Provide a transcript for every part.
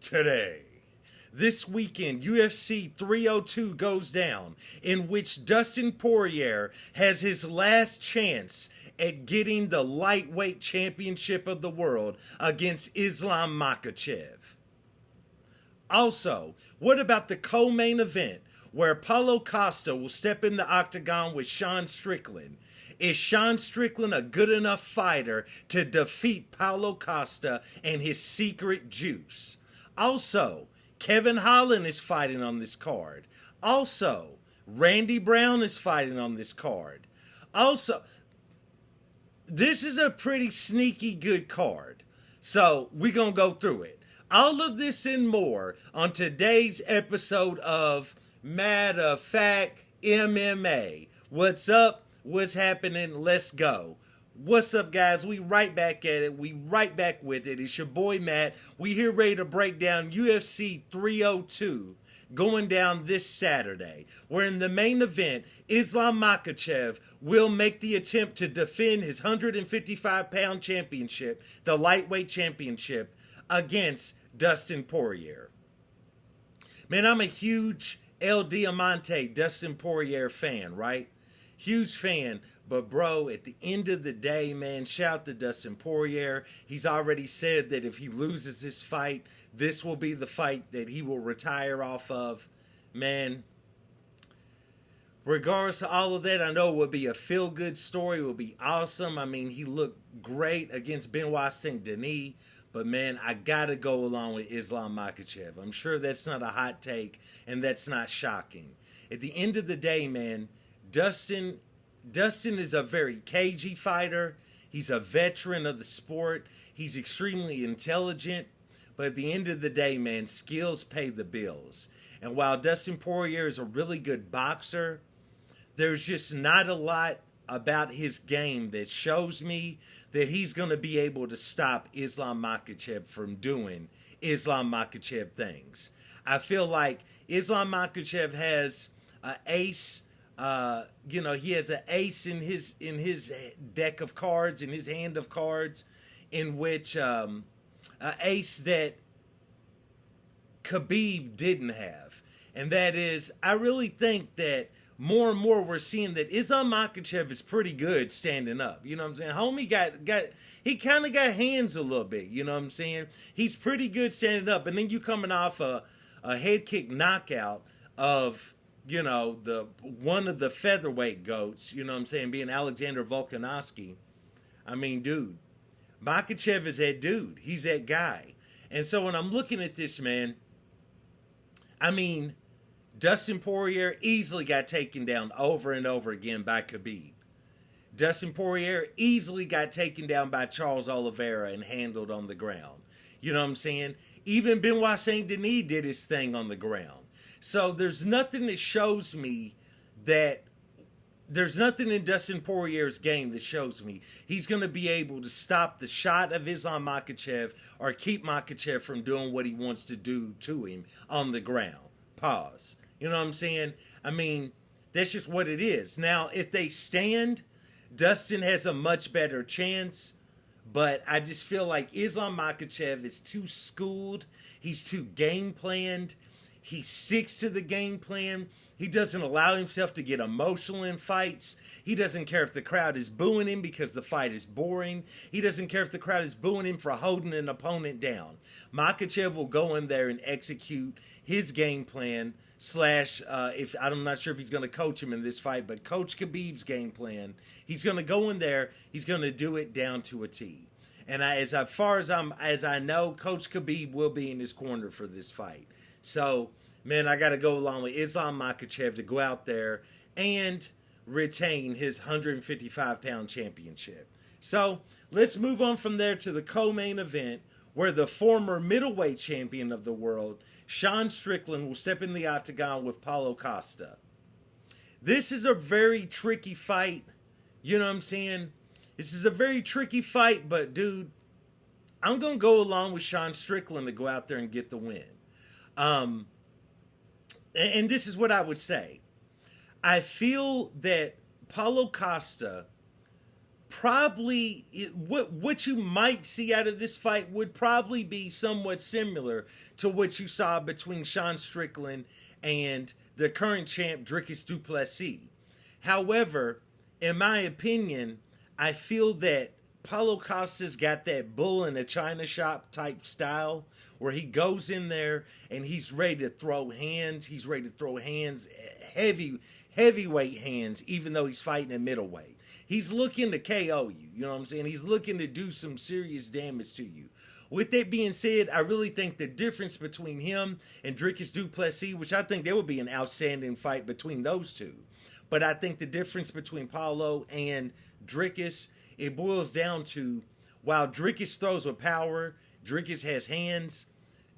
today. This weekend, UFC 302 goes down, in which Dustin Poirier has his last chance at getting the lightweight championship of the world against Islam Makhachev. Also, what about the co-main event where Paulo Costa will step in the octagon with Sean Strickland? Is Sean Strickland a good enough fighter to defeat Paulo Costa and his secret juice? Also, Kevin Holland is fighting on this card. Also, Randy Brown is fighting on this card. Also, this is a pretty sneaky good card. So, we're going to go through it. All of this and more on today's episode of Matter of Fact MMA. What's up? What's happening? Let's go. What's up, guys? We right back at it. We right back with it. It's your boy Matt. We here ready to break down UFC 302 going down this Saturday, where in the main event, Islam Makhachev will make the attempt to defend his 155-pound championship, the lightweight championship, against Dustin Poirier. Man, I'm a huge El Diamante Dustin Poirier fan, right? Huge fan. But bro, at the end of the day, man, shout to Dustin Poirier. He's already said that if he loses this fight, this will be the fight that he will retire off of. Man, regardless of all of that, I know it would be a feel-good story. It would be awesome. I mean, he looked great against Benoit Saint Denis. But man, I gotta go along with Islam Makhachev. I'm sure that's not a hot take, and that's not shocking. At the end of the day, man, Dustin is a very cagey fighter. He's a veteran of the sport. He's extremely intelligent. But at the end of the day, man, skills pay the bills. And while Dustin Poirier is a really good boxer, there's just not a lot about his game that shows me that he's going to be able to stop Islam Makhachev from doing Islam Makhachev things. I feel like Islam Makhachev has an ace. He has an ace in his deck of cards, in his hand of cards, in which an ace that Khabib didn't have. And that is, I really think that more and more we're seeing that Islam Makhachev is pretty good standing up. You know what I'm saying? Homie he kind of got hands a little bit. You know what I'm saying? He's pretty good standing up. And then you coming off a head kick knockout of, you know, one of the featherweight goats, you know what I'm saying, being Alexander Volkanovski. I mean, dude, Makhachev is that dude. He's that guy. And so when I'm looking at this, man, I mean, Dustin Poirier easily got taken down over and over again by Khabib. Dustin Poirier easily got taken down by Charles Oliveira and handled on the ground. You know what I'm saying? Even Benoit Saint Denis did his thing on the ground. So there's nothing that shows me that there's nothing in Dustin Poirier's game that shows me he's going to be able to stop the shot of Islam Makhachev or keep Makhachev from doing what he wants to do to him on the ground. Pause. You know what I'm saying? I mean, that's just what it is. Now, if they stand, Dustin has a much better chance. But I just feel like Islam Makhachev is too schooled. He's too game planned. He sticks to the game plan. He doesn't allow himself to get emotional in fights. He doesn't care if the crowd is booing him because the fight is boring. He doesn't care if the crowd is booing him for holding an opponent down. Makhachev will go in there and execute his game plan if I'm not sure if he's going to coach him in this fight, but coach Khabib's game plan. He's going to go in there. He's going to do it down to a T. And as far as I know, Coach Khabib will be in his corner for this fight. So, man, I got to go along with Islam Makhachev to go out there and retain his 155-pound championship. So, let's move on from there to the co-main event where the former middleweight champion of the world, Sean Strickland, will step in the octagon with Paulo Costa. This is a very tricky fight. You know what I'm saying? This is a very tricky fight, but, dude, I'm going to go along with Sean Strickland to go out there and get the win. And this is what I would say. I feel that Paulo Costa probably what you might see out of this fight would probably be somewhat similar to what you saw between Sean Strickland and the current champ Dricus du Plessis. However, in my opinion, I feel that Paulo Costa's got that bull in a china shop type style where he goes in there and he's ready to throw hands. He's ready to throw hands, heavyweight hands, even though he's fighting at middleweight. He's looking to KO you, you know what I'm saying? He's looking to do some serious damage to you. With that being said, I really think the difference between him and Dricus du Plessis, which I think there would be an outstanding fight between those two, but I think the difference between Paulo and Dricus, it boils down to, while Dricus throws with power, Dricus has hands,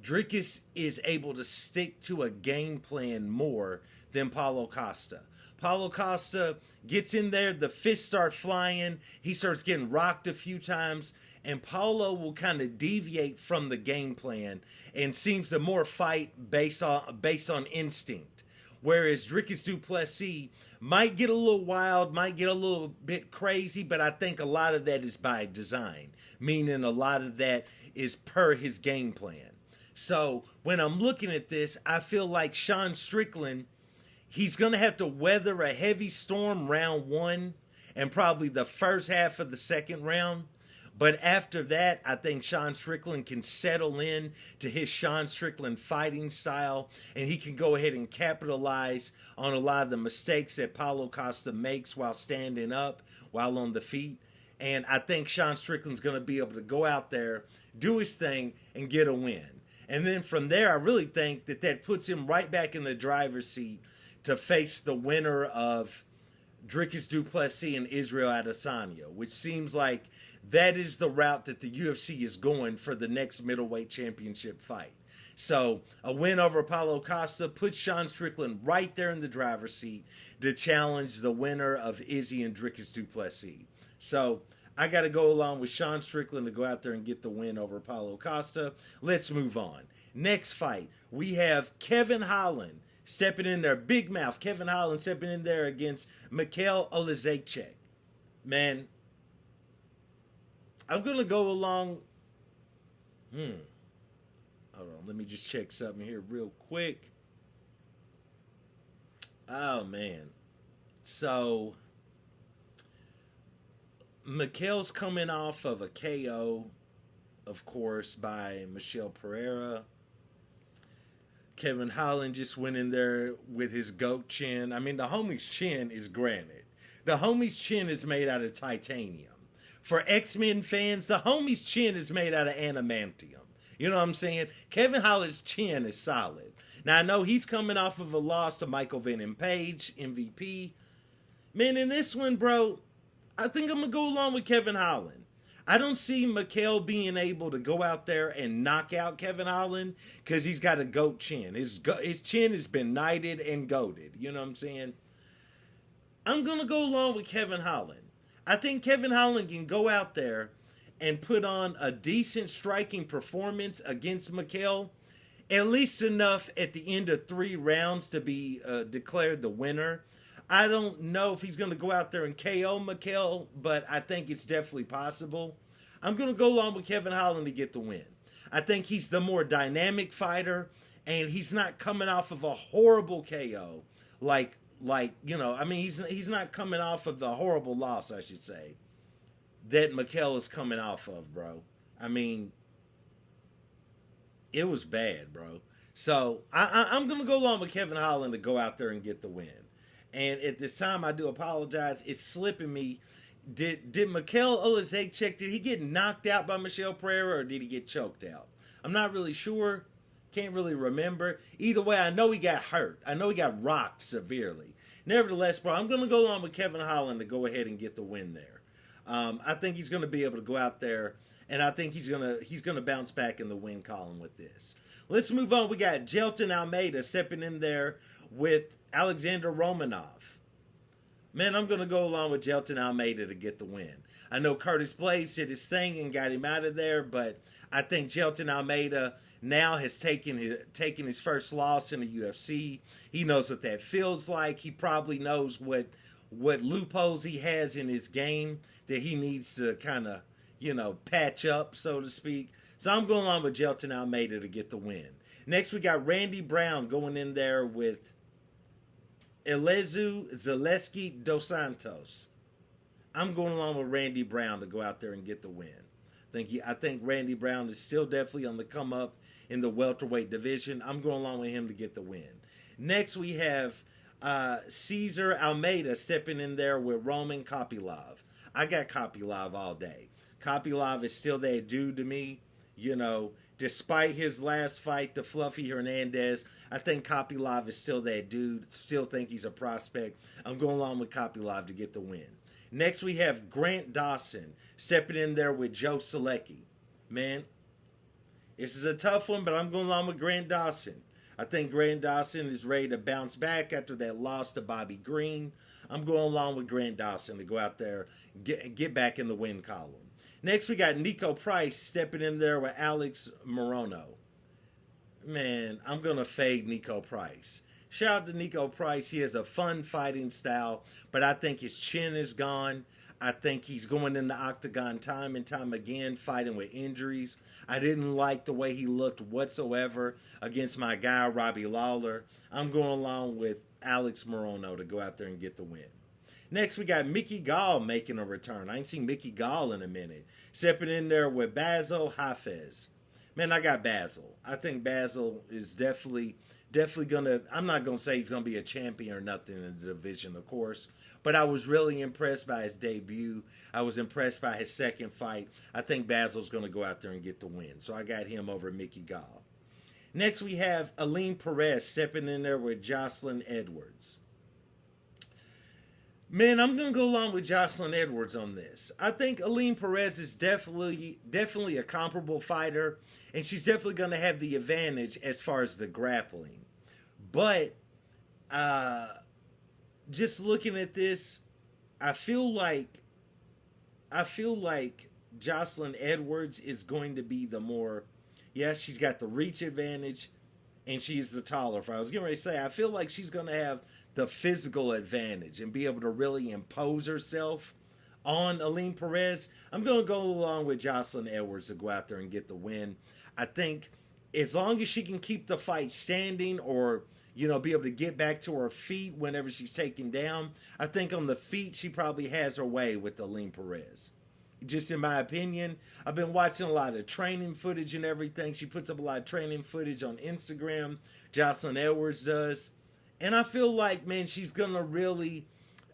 Dricus is able to stick to a game plan more than Paulo Costa. Paulo Costa gets in there, the fists start flying, he starts getting rocked a few times, and Paulo will kind of deviate from the game plan and seems to more fight based on instinct. Whereas Dricus du Plessis might get a little wild, might get a little bit crazy, but I think a lot of that is by design, meaning a lot of that is per his game plan. So when I'm looking at this, I feel like Sean Strickland, he's going to have to weather a heavy storm round one and probably the first half of the second round. But after that, I think Sean Strickland can settle in to his Sean Strickland fighting style, and he can go ahead and capitalize on a lot of the mistakes that Paulo Costa makes while standing up, while on the feet. And I think Sean Strickland's going to be able to go out there, do his thing, and get a win. And then from there, I really think that puts him right back in the driver's seat to face the winner of Dricus du Plessis and Israel Adesanya, which seems like that is the route that the UFC is going for the next middleweight championship fight. So a win over Paulo Costa puts Sean Strickland right there in the driver's seat to challenge the winner of Izzy and Dricus du Plessis. So I got to go along with Sean Strickland to go out there and get the win over Paulo Costa. Let's move on. Next fight, we have Kevin Holland stepping in there. Big mouth Kevin Holland stepping in there against Mikhail Oleksiejczuk. Man, I'm going to go along. Hold on. Let me just check something here real quick. Oh, man. So, Mikhail's coming off of a KO, of course, by Michel Pereira. Kevin Holland just went in there with his goat chin. I mean, the homie's chin is granite. The homie's chin is made out of titanium. For X-Men fans, the homie's chin is made out of adamantium. You know what I'm saying? Kevin Holland's chin is solid. Now, I know he's coming off of a loss to Michael Venom Page, MVP. Man, in this one, bro, I think I'm going to go along with Kevin Holland. I don't see Mikhail being able to go out there and knock out Kevin Holland because he's got a goat chin. His chin has been knighted and goated. You know what I'm saying? I'm going to go along with Kevin Holland. I think Kevin Holland can go out there and put on a decent striking performance against Mikhail, at least enough at the end of 3 rounds to be declared the winner. I don't know if he's going to go out there and KO Mikhail, but I think it's definitely possible. I'm going to go along with Kevin Holland to get the win. I think he's the more dynamic fighter, and he's not coming off of a horrible KO like you know, I mean, he's not coming off of the horrible loss, I should say, that Mikhail is coming off of, bro. I mean, it was bad, bro. So I'm going to go along with Kevin Holland to go out there and get the win. And at this time, I do apologize. It's slipping me. Did Mikhail Oleksiejczuk, did he get knocked out by Michel Pereira or did he get choked out? I'm not really sure. Can't really remember. Either way, I know he got hurt. I know he got rocked severely. Nevertheless, bro, I'm going to go along with Kevin Holland to go ahead and get the win there. I think he's going to be able to go out there, and I think he's going to bounce back in the win column with this. Let's move on. We got Jailton Almeida stepping in there with Alexander Romanov. Man, I'm going to go along with Jailton Almeida to get the win. I know Curtis Blades did his thing and got him out of there, but I think Jailton Almeida now has taken his first loss in the UFC. He knows what that feels like. He probably knows what what loopholes he has in his game that he needs to kind of, patch up, so to speak. So I'm going along with Jelton Almeida to get the win. Next, we got Randy Brown going in there with Zaleski dos Santos. I'm going along with Randy Brown to go out there and get the win. I think Randy Brown is still definitely on the come up in the welterweight division. I'm going along with him to get the win. Next, we have Cesar Almeida stepping in there with Roman Kopylov. I got Kopylov all day. Kopylov is still that dude to me. Despite his last fight to Fluffy Hernandez, I think Kopylov is still that dude. Still think he's a prospect. I'm going along with Kopylov to get the win. Next, we have Grant Dawson stepping in there with Joe Selecki. Man, this is a tough one, but I'm going along with Grant Dawson. I think Grant Dawson is ready to bounce back after that loss to Bobby Green. I'm going along with Grant Dawson to go out there and get back in the win column. Next, we got Nico Price stepping in there with Alex Morono. Man, I'm going to fade Nico Price. Shout out to Nico Price. He has a fun fighting style, but I think his chin is gone. I think he's going in the octagon time and time again, fighting with injuries. I didn't like the way he looked whatsoever against my guy, Robbie Lawler. I'm going along with Alex Morono to go out there and get the win. Next, we got Mickey Gall making a return. I ain't seen Mickey Gall in a minute. Stepping in there with Basil Hafez. Man, I got Basil. I think Basil is definitely going to, I'm not going to say he's going to be a champion or nothing in the division, of course, but I was really impressed by his debut. I was impressed by his second fight. I think Basil's going to go out there and get the win. So I got him over Mickey Gall. Next, we have Aline Perez stepping in there with Jocelyn Edwards. Man, I'm going to go along with Jocelyn Edwards on this. I think Aline Perez is definitely a comparable fighter, and she's definitely going to have the advantage as far as the grappling. But just looking at this, I feel like Jocelyn Edwards is going to be the more, she's got the reach advantage, and she's the taller fighter. I was getting ready to say, I feel like she's going to have the physical advantage and be able to really impose herself on Aline Perez. I'm going to go along with Jocelyn Edwards to go out there and get the win. I think as long as she can keep the fight standing or, be able to get back to her feet whenever she's taken down, I think on the feet she probably has her way with Aline Perez. Just in my opinion, I've been watching a lot of training footage and everything. She puts up a lot of training footage on Instagram. Jocelyn Edwards does. And I feel like, man, she's going to really,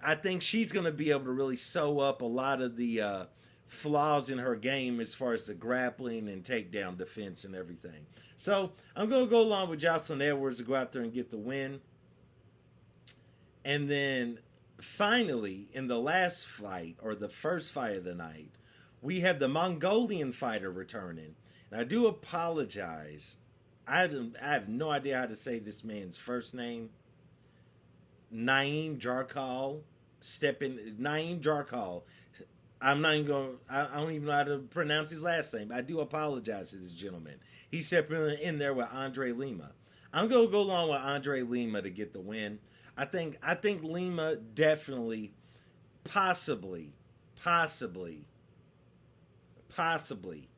I think she's going to be able to really sew up a lot of the flaws in her game as far as the grappling and takedown defense and everything. So I'm going to go along with Jocelyn Edwards to go out there and get the win. And then finally, in the last fight, or the first fight of the night, we have the Mongolian fighter returning. And I do apologize. I have no idea how to say this man's first name. Naim Jarkal. Naim Jarkal. I'm not even going, I don't even know how to pronounce his last name. I do apologize to this gentleman. He's stepping in there with Andre Lima. I'm going to go along with Andre Lima to get the win. I think Lima definitely, possibly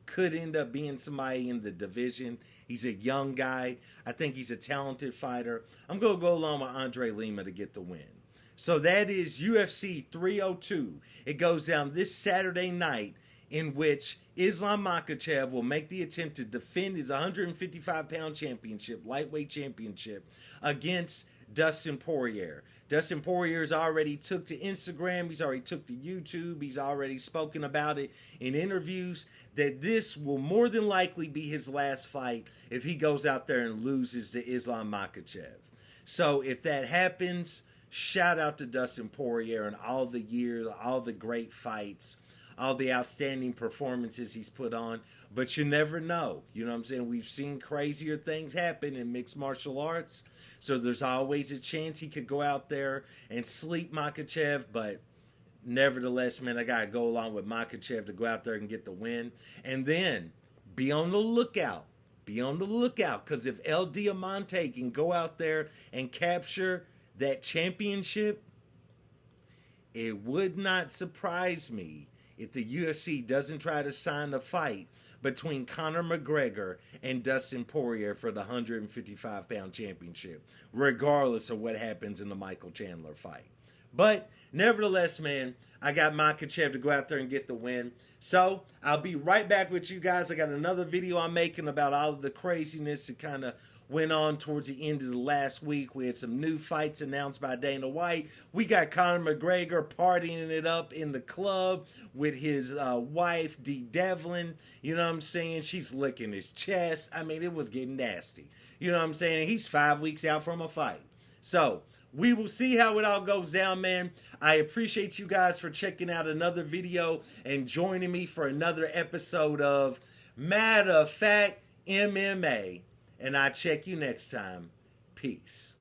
could end up being somebody in the division. He's a young guy. I think he's a talented fighter. I'm going to go along with Andre Lima to get the win. So that is UFC 302. It goes down this Saturday night, in which Islam Makhachev will make the attempt to defend his 155-pound championship, lightweight championship, against Dustin Poirier. Dustin Poirier's already took to Instagram. He's already took to YouTube. He's already spoken about it in interviews that this will more than likely be his last fight if he goes out there and loses to Islam Makhachev. So if that happens, shout out to Dustin Poirier and all the years, all the great fights, all the outstanding performances he's put on. But you never know. You know what I'm saying? We've seen crazier things happen in mixed martial arts. So there's always a chance he could go out there and sleep Makhachev. But nevertheless, man, I got to go along with Makhachev to go out there and get the win. And then be on the lookout. Be on the lookout. Because if El Diamante can go out there and capture that championship, it would not surprise me if the UFC doesn't try to sign a fight between Conor McGregor and Dustin Poirier for the 155-pound championship, regardless of what happens in the Michael Chandler fight. But nevertheless, man, I got Makhachev to go out there and get the win. So I'll be right back with you guys. I got another video I'm making about all of the craziness that kind of went on towards the end of the last week. We had some new fights announced by Dana White. We got Conor McGregor partying it up in the club with his wife, Dee Devlin. You know what I'm saying? She's licking his chest. I mean, it was getting nasty. You know what I'm saying? He's 5 weeks out from a fight. So we will see how it all goes down, man. I appreciate you guys for checking out another video and joining me for another episode of Matter of Fact MMA. And I'll check you next time. Peace.